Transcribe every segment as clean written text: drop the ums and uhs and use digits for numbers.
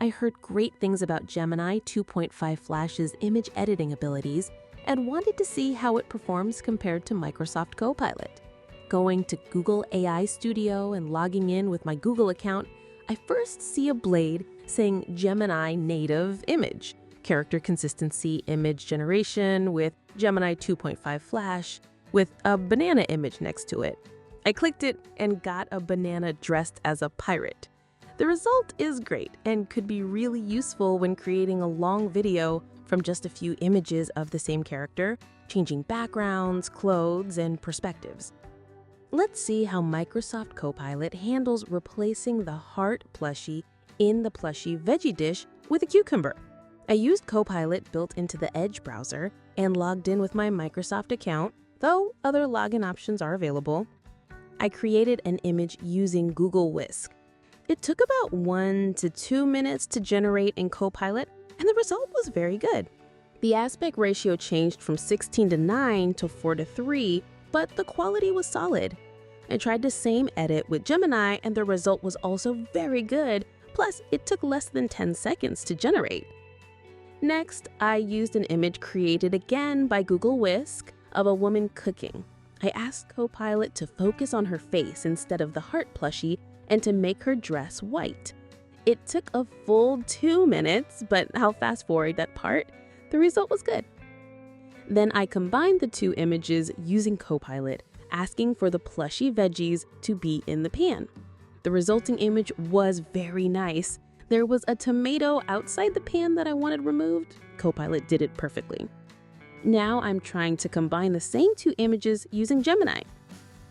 I heard great things about Gemini 2.5 Flash's image editing abilities and wanted to see how it performs compared to Microsoft Copilot. Going to Google AI Studio and logging in with my Google account, I first see a blade saying Gemini native image, character consistency image generation with Gemini 2.5 Flash, with a banana image next to it. I clicked it and got a banana dressed as a pirate. The result is great and could be really useful when creating a long video from just a few images of the same character, changing backgrounds, clothes, and perspectives. Let's see how Microsoft Copilot handles replacing the heart plushie in the plushie veggie dish with a cucumber. I used Copilot built into the Edge browser and logged in with my Microsoft account, though other login options are available. I created an image using Google Whisk. It took about 1 to 2 minutes to generate in Copilot, and the result was very good. The aspect ratio changed from 16:9 to 4:3, but the quality was solid. I tried the same edit with Gemini, and the result was also very good, plus it took less than 10 seconds to generate. Next, I used an image created again by Google Whisk of a woman cooking. I asked Copilot to focus on her face instead of the heart plushie and to make her dress white. It took a full 2 minutes, but I'll fast forward that part. The result was good. Then I combined the two images using Copilot, asking for the plushy veggies to be in the pan. The resulting image was very nice. There was a tomato outside the pan that I wanted removed. Copilot did it perfectly. Now I'm trying to combine the same two images using Gemini.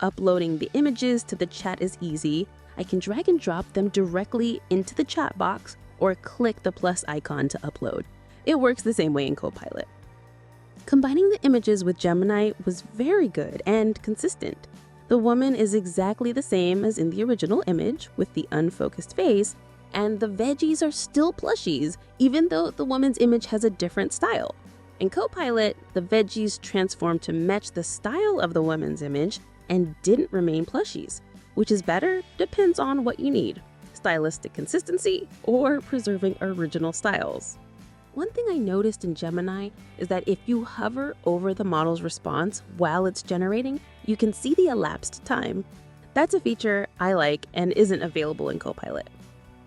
Uploading the images to the chat is easy. I can drag and drop them directly into the chat box or click the plus icon to upload. It works the same way in Copilot. Combining the images with Gemini was very good and consistent. The woman is exactly the same as in the original image with the unfocused face, and the veggies are still plushies, even though the woman's image has a different style. In Copilot, the veggies transformed to match the style of the woman's image and didn't remain plushies. Which is better depends on what you need, stylistic consistency or preserving original styles. One thing I noticed in Gemini is that if you hover over the model's response while it's generating, you can see the elapsed time. That's a feature I like and isn't available in Copilot.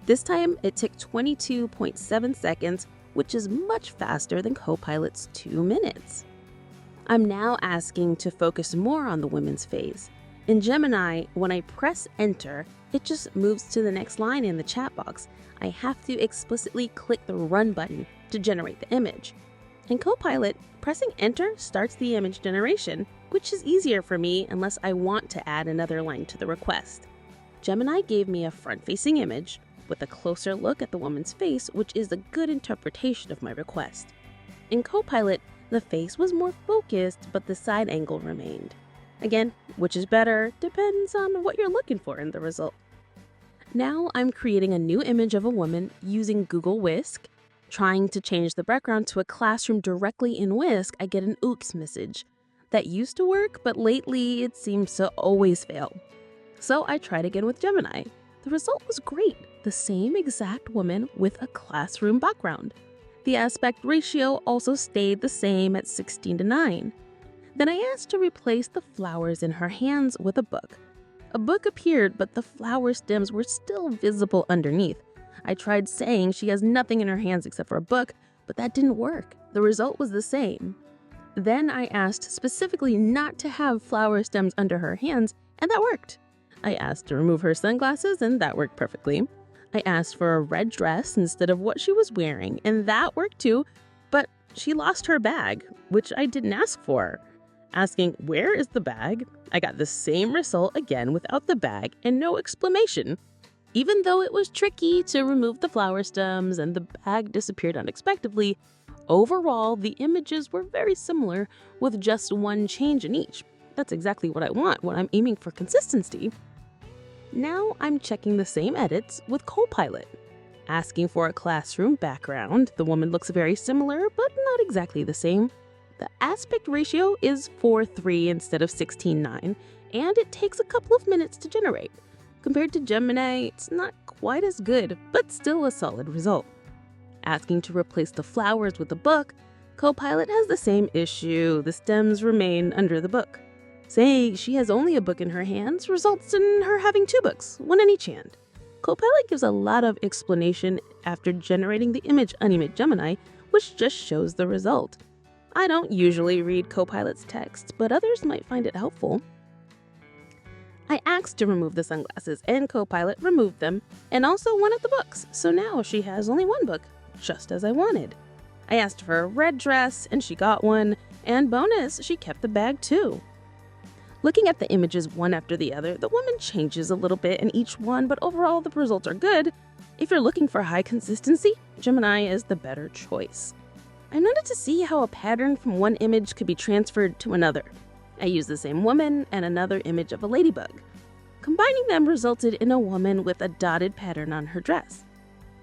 This time, it took 22.7 seconds, which is much faster than Copilot's 2 minutes. I'm now asking to focus more on the women's face. In Gemini, when I press enter, it just moves to the next line in the chat box. I have to explicitly click the run button to generate the image. In Copilot, pressing enter starts the image generation, which is easier for me unless I want to add another line to the request. Gemini gave me a front-facing image with a closer look at the woman's face, which is a good interpretation of my request. In Copilot, the face was more focused, but the side angle remained. Again, which is better depends on what you're looking for in the result. Now I'm creating a new image of a woman using Google Whisk. Trying to change the background to a classroom directly in Whisk, I get an oops message. That used to work, but lately it seems to always fail. So I tried again with Gemini. The result was great, the same exact woman with a classroom background. The aspect ratio also stayed the same at 16:9. Then I asked to replace the flowers in her hands with a book. A book appeared, but the flower stems were still visible underneath. I tried saying she has nothing in her hands except for a book, but that didn't work. The result was the same. Then I asked specifically not to have flower stems under her hands, and that worked. I asked to remove her sunglasses, and that worked perfectly. I asked for a red dress instead of what she was wearing, and that worked too, but she lost her bag, which I didn't ask for. Asking, where is the bag? I got the same result again without the bag and no explanation. Even though it was tricky to remove the flower stems and the bag disappeared unexpectedly, overall, the images were very similar with just one change in each. That's exactly what I want when I'm aiming for consistency. Now I'm checking the same edits with Copilot. Asking for a classroom background, the woman looks very similar, but not exactly the same. The aspect ratio is 4:3 instead of 16:9, and it takes a couple of minutes to generate. Compared to Gemini, it's not quite as good, but still a solid result. Asking to replace the flowers with a book, Copilot has the same issue. The stems remain under the book. Saying she has only a book in her hands results in her having 2 books, one in each hand. Copilot gives a lot of explanation after generating the image unimage Gemini, which just shows the result. I don't usually read Copilot's text, but others might find it helpful. I asked to remove the sunglasses, and Copilot removed them, and also one of the books, so now she has only 1 book, just as I wanted. I asked for a red dress, and she got one, and bonus, she kept the bag too. Looking at the images one after the other, the woman changes a little bit in each one, but overall the results are good. If you're looking for high consistency, Gemini is the better choice. I noted to see how a pattern from one image could be transferred to another. I used the same woman and another image of a ladybug. Combining them resulted in a woman with a dotted pattern on her dress.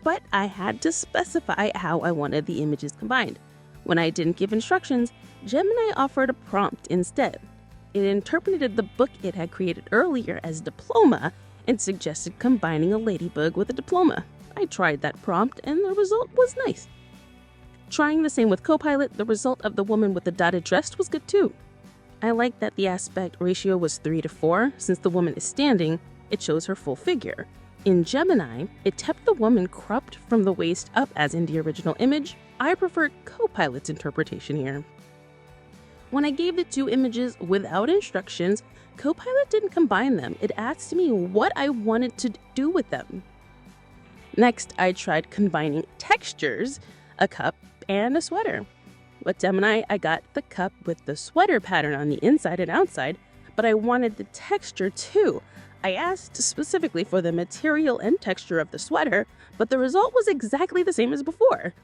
But I had to specify how I wanted the images combined. When I didn't give instructions, Gemini offered a prompt instead. It interpreted the book it had created earlier as diploma and suggested combining a ladybug with a diploma. I tried that prompt and the result was nice. Trying the same with Copilot, the result of the woman with the dotted dress was good too. I like that the aspect ratio was 3:4. Since the woman is standing, it shows her full figure. In Gemini, it kept the woman cropped from the waist up as in the original image. I preferred Copilot's interpretation here. When I gave the 2 images without instructions, Copilot didn't combine them. It asked me what I wanted to do with them. Next, I tried combining textures, a cup and a sweater. With Gemini, I got the cup with the sweater pattern on the inside and outside, but I wanted the texture too. I asked specifically for the material and texture of the sweater, but the result was exactly the same as before.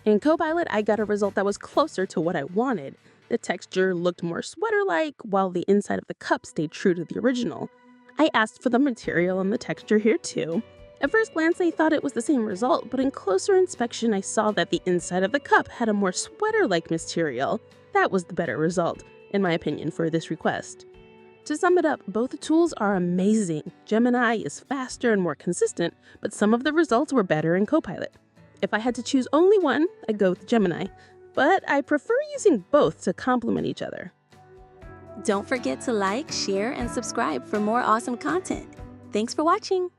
In Copilot, I got a result that was closer to what I wanted. The texture looked more sweater-like, while the inside of the cup stayed true to the original. I asked for the material and the texture here too. At first glance, I thought it was the same result, but in closer inspection, I saw that the inside of the cup had a more sweater-like material. That was the better result, in my opinion, for this request. To sum it up, both tools are amazing. Gemini is faster and more consistent, but some of the results were better in Copilot. If I had to choose only one, I'd go with Gemini, but I prefer using both to complement each other. Don't forget to like, share, and subscribe for more awesome content. Thanks for watching.